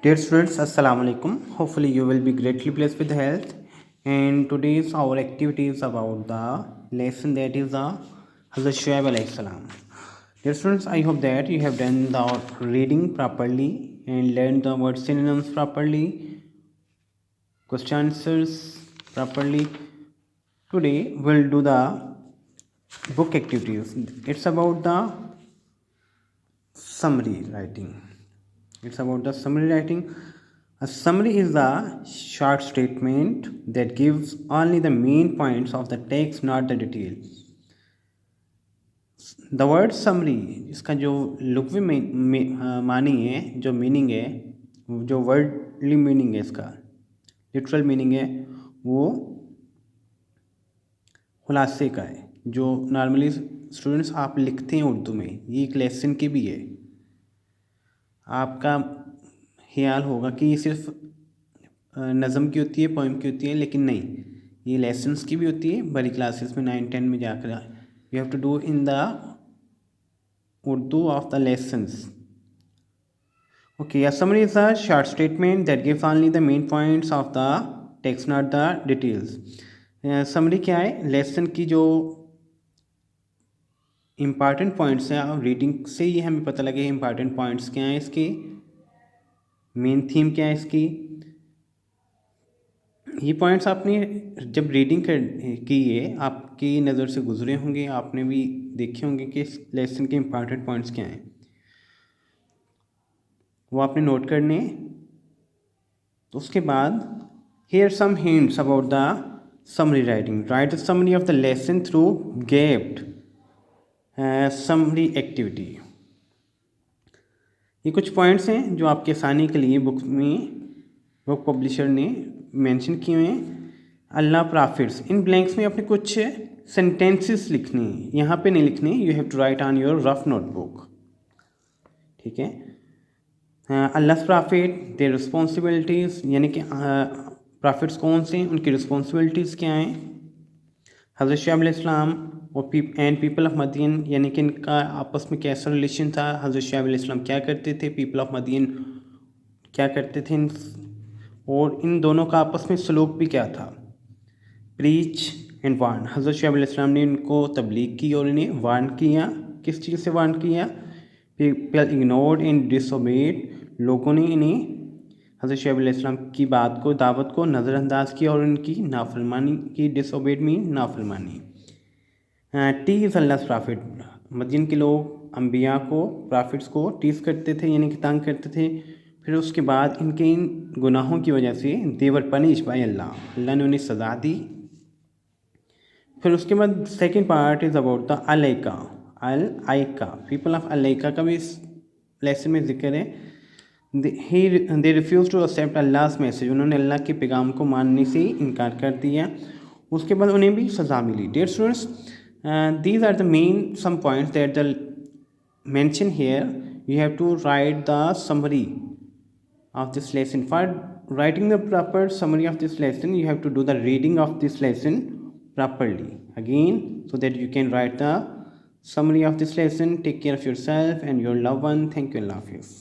Dear students, Assalamu alaikum. Hopefully you will be greatly blessed with health. And today's our activity is about the lesson that is the Hazrat Shoaib alayhi salam. Dear students, I hope that you have done the reading properly and learned the word synonyms properly, question answers properly. Today we'll do the book activities. It's about the summary writing. It's about the summary writing. A summary is a short statement that gives only the main points of the text, not the details. The word summary, इसका जो लुगवी मानी है, जो meaning है, जो worldly meaning है, इसका literal meaning है, वो खुलासे का है। जो नॉर्मली स्टूडेंट्स आप लिखते हैं उर्दू में, ये एक लेसन की भी है। आपका ख्याल होगा कि ये सिर्फ नज़म की होती है, पोइम की होती है, लेकिन नहीं, ये लेसन्स की भी होती है। बड़ी क्लासेस में 9-10 में जाकर you have to do in the order of the lessons. Okay, a summary is a short statement that gives only the main points of the text, not the details. Summary क्या है? Lesson की जो important points हैं, reading से ही हमें पता लगे important points क्या हैं, इसकी मेन थीम क्या है इसकी। ये पॉइंट्स आपने जब रीडिंग की है, आपकी नज़र से गुजरे होंगे, आपने भी देखे होंगे कि इस लेसन के इम्पॉर्टेंट पॉइंट्स क्या हैं, वो आपने नोट करने। तो उसके बाद here some hints about the summary writing. Write the summary of the lesson through gapped summary activity. ये कुछ पॉइंट्स हैं जो आपके आसानी के लिए बुक पब्लिशर ने मेंशन किए हुए हैं। अल्लाह प्रॉफिट्स, इन ब्लैंक्स में अपने कुछ सेंटेंसेस लिखने हैं, यहाँ पे नहीं लिखने, you have to write on your rough notebook, ठीक है। अल्लाह प्रॉफिट, देयर रिस्पॉन्सिबिलिटीज़, यानी कि प्रॉफिट्स कौन से हैं, उनकी रिस्पॉन्सिबिलिटीज़ क्या हैं। हज़रत शुएब अलैहिस्सलाम और पीपल ऑफ मदीन, यानी कि इनका आपस में कैसा रिलेशन था। हज़रत शुएब अलैहिस्सलाम क्या करते थे, पीपल ऑफ मदीन क्या करते थे, और इन दोनों का आपस में सलूक भी क्या था। प्रीच एंड वार्न, हज़रत शुएब अलैहिस्सलाम ने इनको तबलीग की और इन्हें वार्न किया। किस चीज़ से वार्न किया? पीपल इग्नोर्ड एंड डिसओबेड, लोगों ने इन्हें हज़रत शुएब अलैहिस्सलाम की बात को, दावत को नज़रअंदाज किया और उनकी नाफरमानी की। डिसओबेड मीन नाफरमानी। टीज़ अल्लाह प्रॉफिट, मदीन के लोग अम्बिया को, प्रॉफिट्स को टीज़ करते थे, यानी कि तंग करते थे। फिर उसके बाद इनके इन गुनाहों की वजह से देवर पनिश बाय अल्लाह, अल्लाह ने उन्हें सज़ा दी। फिर उसके बाद second part is about the अलैका, अल आइका, पीपल ऑफ अलैका का भी इस लेसन में जिक्र है। They refuse to accept Allah's message, उन्होंने अल्लाह के पैगाम को मानने से इनकार कर दिया। उसके बाद उन्हें भी सज़ा मिली। Dear students, these are the main some points that the mention here. You have to write the summary of this lesson. For writing the proper summary of this lesson, you have to do the reading of this lesson properly again, so that you can write the summary of this lesson. Take care of yourself and your loved one. Thank you. Allah Hafiz.